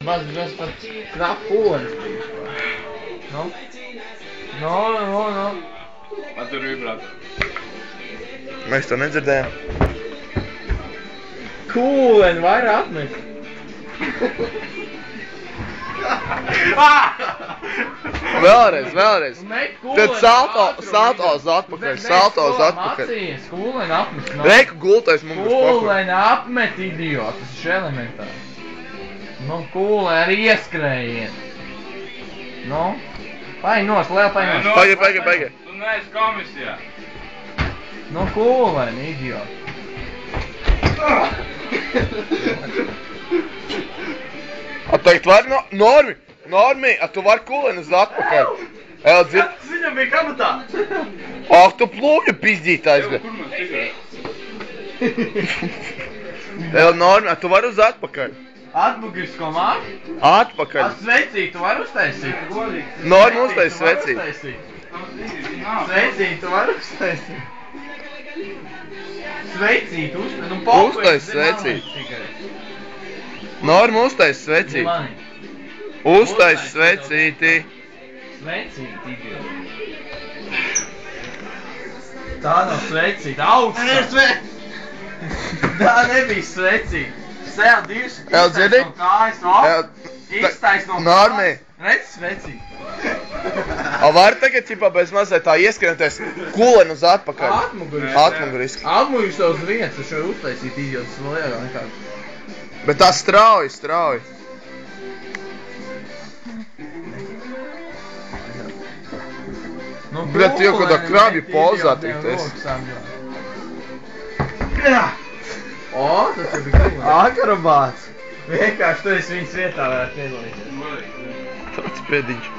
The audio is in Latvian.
Mēs pat knapu kūlenes bijuši. Nu? No. Man tur vibrātori. Mēs to nedzirdējām. Kūleni vairāk atmet. Vēlreiz. Tad salto uz atpakaļ. Macījies, kūleni apmet. Reiku gultais mums būs Kūleni apmet, idiot, tas ir elementāri. Nu, kūleni arī ieskrējiet. Nu, paņi nos, liela paņi nos. Pagai. Tu neesi komisijā. Nu, kūleni, idiot. Teikt, var Normi, tu vari kūleni uz atpakaļ. Dzird? Tas viņam bija kabatā. Tu plūļu pizdītājs. Kur mums tikai? Normi, tu vari uz atpakaļ. Atbugisko māku? Atpakaļ. Svecīt, tu vari uztaisīt? Normi uztais svecīt. Svecīt, tu vari uztaisīt? Svecīt, uztais svecīt. Norma uztais svecīt. Uztais svecīti. Svecīti, idiot. Tā nav svecīta, augstā. Tā nebija svecīta. Sēl divas, dzirdi? no kājas, iztais no Normi. Redz svecīt. Var tagad, ķipā, bez mazliet tā ieskrienoties kūleni uz atpakaļ? Atmuguriski. Atmuguriski uz vietas, es varu uztaisīt idiotas vēl lielā nekā. Bet tā strauji. Nu, Bļet, tu jau kādā krabju pozā tikties. Tas jau bija kūleni. Akrobāts. Vienkārši tu esi viņas vietā varētu piedalīties. Tāds pēdiņš.